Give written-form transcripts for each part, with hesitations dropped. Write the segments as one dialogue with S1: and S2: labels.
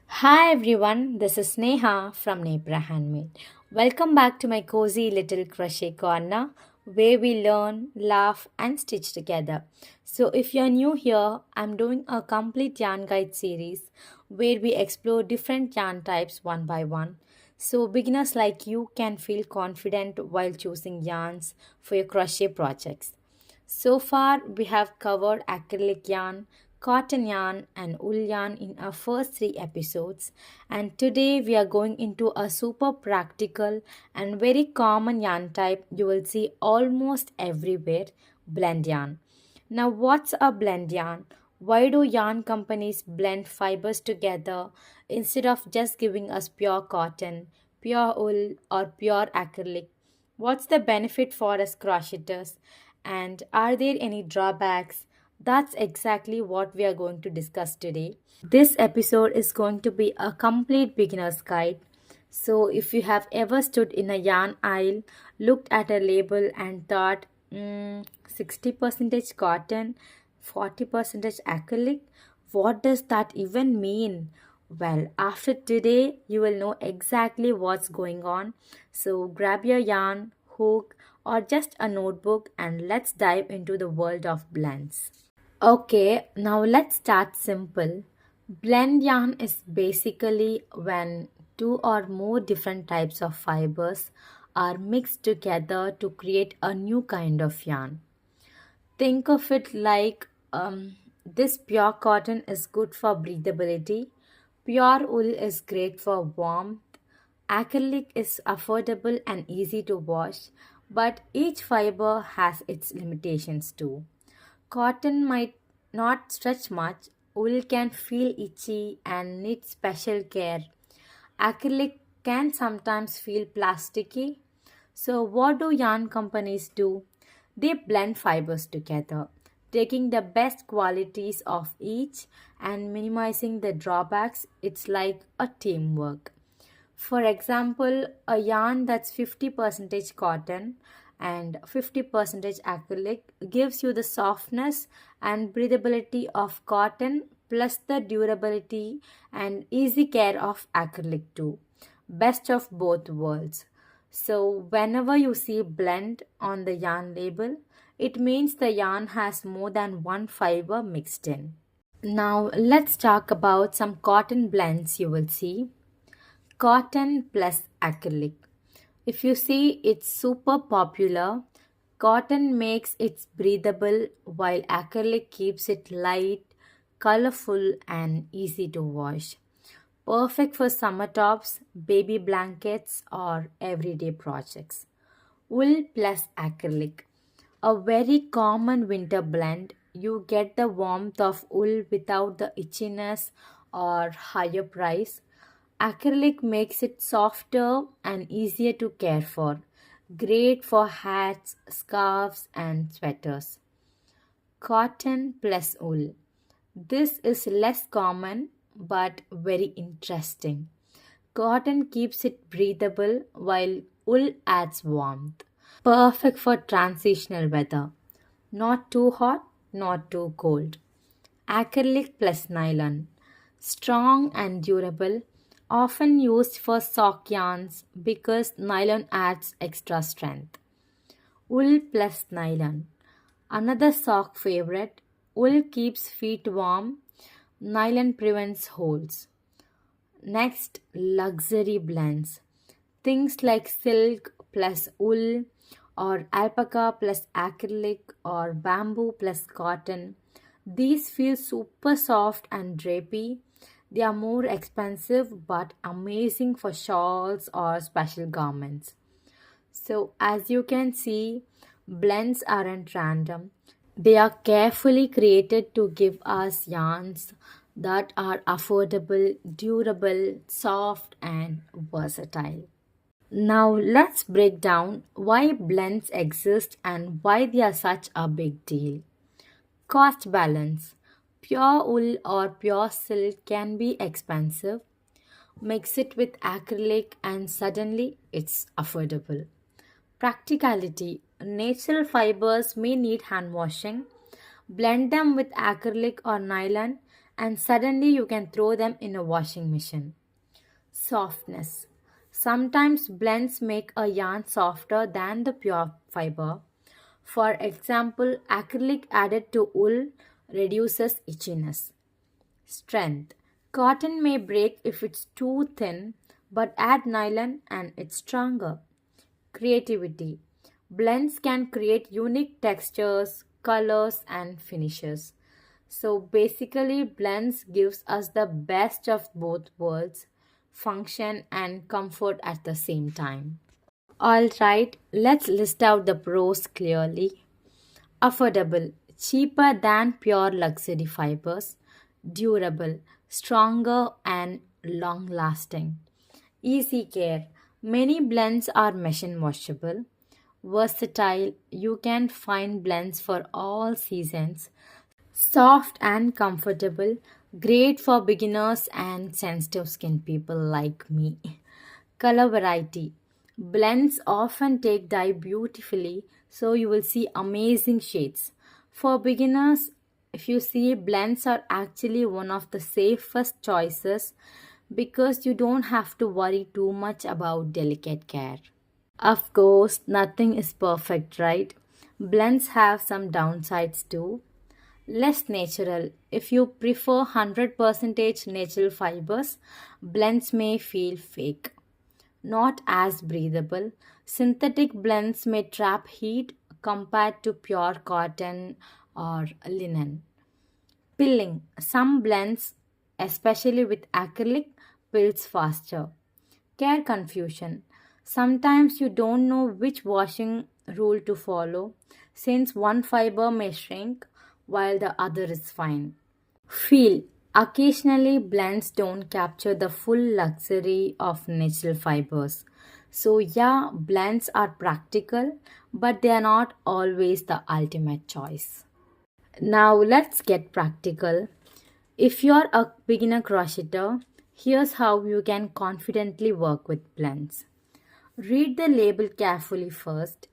S1: Hi everyone, this is Neha from Nepra Handmade. Welcome back to my cozy little crochet corner where we learn, laugh, and stitch together. So, if you're new here, I'm doing a complete yarn guide series where we explore different yarn types one by one. So, beginners like you can feel confident while choosing yarns for your crochet projects. So far, we have covered acrylic yarn, cotton yarn, and wool yarn in our first three episodes. And today, we are going into a super practical and very common yarn type you will see almost everywhere, blend yarn. Now, what's a blend yarn? Why do yarn companies blend fibers together instead of just giving us pure cotton, pure wool, or pure acrylic? What's the benefit for us crocheters? And are there any drawbacks? That's exactly what we are going to discuss today. This episode is going to be a complete beginner's guide. So, if you have ever stood in a yarn aisle, looked at a label, and thought, 60% cotton, 40% acrylic, what does that even mean? Well, after today, you will know exactly what's going on. So, grab your yarn, hook, or just a notebook, and let's dive into the world of blends. Okay, now let's start simple. Blend yarn is basically when two or more different types of fibers are mixed together to create a new kind of yarn. Think of it like this pure cotton is good for breathability, pure wool is great for warmth, acrylic is affordable and easy to wash, but each fiber has its limitations too. Cotton might not stretch much, wool can feel itchy and need special care. Acrylic can sometimes feel plasticky. So, what do yarn companies do? They blend fibers together, taking the best qualities of each and minimizing the drawbacks. It's like a teamwork. For example, a yarn that's 50% cotton and 50% acrylic gives you the softness and breathability of cotton plus the durability and easy care of acrylic too. Best of both worlds. So, whenever you see blend on the yarn label, it means the yarn has more than one fiber mixed in. Now, let's talk about some cotton blends you will see. Cotton plus acrylic. If you see it's super popular, cotton makes it breathable while acrylic keeps it light, colorful, and easy to wash. Perfect for summer tops, baby blankets, or everyday projects. Wool plus acrylic. A very common winter blend. You get the warmth of wool without the itchiness or higher price. Acrylic makes it softer and easier to care for. Great for hats, scarves, and sweaters. Cotton plus wool. This is less common but very interesting. Cotton keeps it breathable while wool adds warmth. Perfect for transitional weather. Not too hot, not too cold. Acrylic plus nylon. Strong and durable, often used for sock yarns because nylon adds extra strength. Wool plus nylon. Another sock favorite. Wool keeps feet warm, nylon prevents holes. Next, luxury blends. Things like silk plus wool, or alpaca plus acrylic, or bamboo plus cotton. These feel super soft and drapey. They are more expensive but amazing for shawls or special garments. So, as you can see, blends aren't random. They are carefully created to give us yarns that are affordable, durable, soft, and versatile. Now, let's break down why blends exist and why they are such a big deal. Cost balance. Pure wool or pure silk can be expensive. Mix it with acrylic and suddenly it's affordable. Practicality. Natural fibers may need hand washing. Blend them with acrylic or nylon and suddenly you can throw them in a washing machine. Softness. Sometimes blends make a yarn softer than the pure fiber. For example, acrylic added to wool reduces itchiness. Strength. Cotton may break if it's too thin, but add nylon and it's stronger. Creativity. Blends can create unique textures, colors and finishes. So basically blends gives us the best of both worlds, function and comfort at the same time. All right, let's list out the pros clearly. Affordable, cheaper than pure luxury fibers. Durable, stronger and long lasting. Easy care, many blends are machine washable. Versatile, you can find blends for all seasons. Soft and comfortable, great for beginners and sensitive skin people like me. Color variety. Blends often take dye beautifully, so you will see amazing shades. For beginners, if you see, blends are actually one of the safest choices because you don't have to worry too much about delicate care. Of course, nothing is perfect, right? Blends have some downsides too. Less natural. If you prefer 100% natural fibers, blends may feel fake. Not as breathable. Synthetic blends may trap heat compared to pure cotton or linen. Pilling. Some blends, especially with acrylic, pills faster. Care confusion. Sometimes you don't know which washing rule to follow since one fiber may shrink while the other is fine. Feel. Occasionally, blends don't capture the full luxury of natural fibers. So, yeah, blends are practical, but they are not always the ultimate choice. Now, let's get practical. If you're a beginner crocheter, here's how you can confidently work with blends. Read the label carefully first.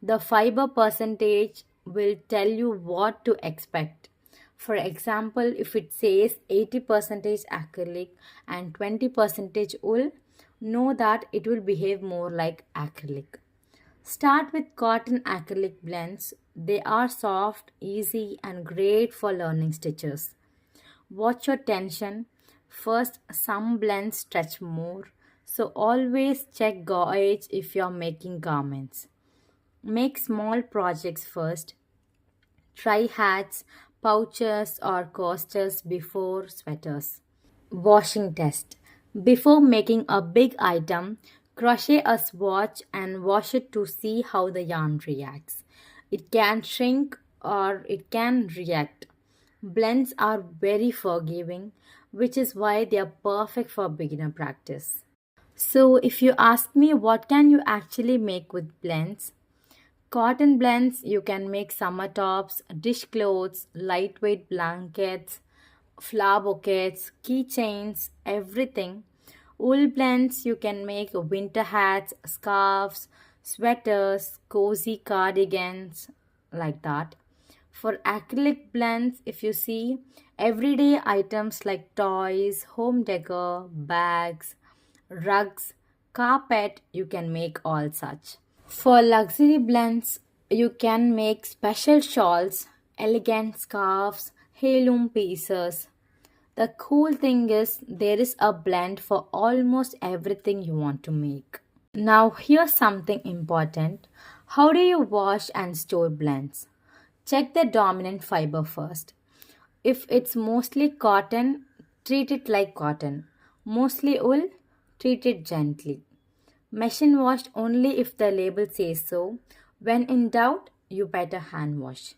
S1: The fiber percentage will tell you what to expect. For example, if it says 80% acrylic and 20% wool, know that it will behave more like acrylic. Start with cotton acrylic blends. They are soft, easy, and great for learning stitches. Watch your tension. First, some blends stretch more, so always check gauge if you're making garments. Make small projects first. Try hats, pouches, or coasters before sweaters. Washing test. Before making a big item, crochet a swatch and wash it to see how the yarn reacts. It can shrink or it can react. Blends are very forgiving, which is why they are perfect for beginner practice. So, if you ask me what can you actually make with blends, cotton blends, you can make summer tops, dishcloths, lightweight blankets, flower bouquets, keychains, everything. Wool blends, you can make winter hats, scarves, sweaters, cozy cardigans, like that. For acrylic blends, if you see, everyday items like toys, home decor, bags, rugs, carpet, you can make all such. For luxury blends, you can make special shawls, elegant scarves, heirloom pieces. The cool thing is, there is a blend for almost everything you want to make. Now, here's something important. How do you wash and store blends? Check the dominant fiber first. If it's mostly cotton, treat it like cotton. Mostly wool, treat it gently. Machine washed only if the label says so. When in doubt, you better hand wash.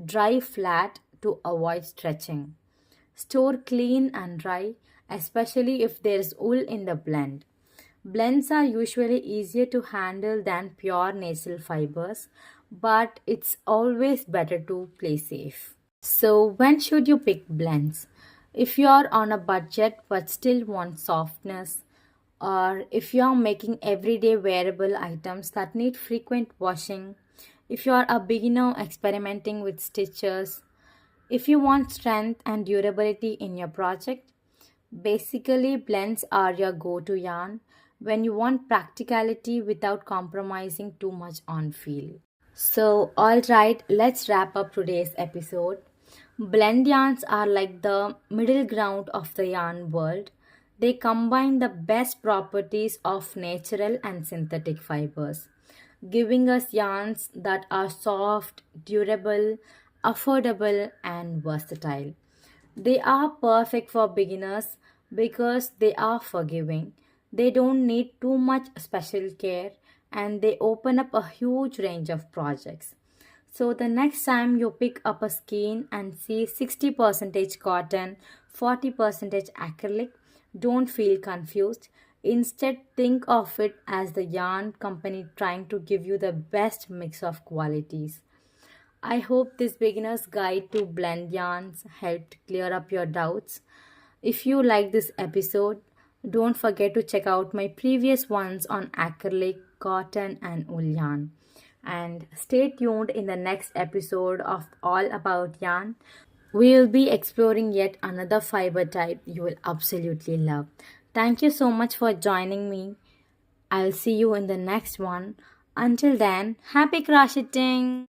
S1: Dry flat to avoid stretching. Store clean and dry, especially if there's wool in the blend. Blends are usually easier to handle than pure natural fibers, but it's always better to play safe. So, when should you pick blends? If you're on a budget but still want softness, or if you're making everyday wearable items that need frequent washing, if you're a beginner experimenting with stitches, If you want strength and durability in your project, basically blends are your go-to yarn when you want practicality without compromising too much on feel. So, alright, let's wrap up today's episode. Blend yarns are like the middle ground of the yarn world. They combine the best properties of natural and synthetic fibers, giving us yarns that are soft, durable, affordable, and versatile. They are perfect for beginners because they are forgiving. They don't need too much special care and they open up a huge range of projects. So the next time you pick up a skein and see 60% cotton, 40% acrylic, don't feel confused. Instead, think of it as the yarn company trying to give you the best mix of qualities. I hope this beginner's guide to blend yarns helped clear up your doubts. If you like this episode, don't forget to check out my previous ones on acrylic, cotton, and wool yarn. And stay tuned in the next episode of All About Yarn. We will be exploring yet another fiber type you will absolutely love. Thank you so much for joining me. I'll see you in the next one. Until then, happy crocheting!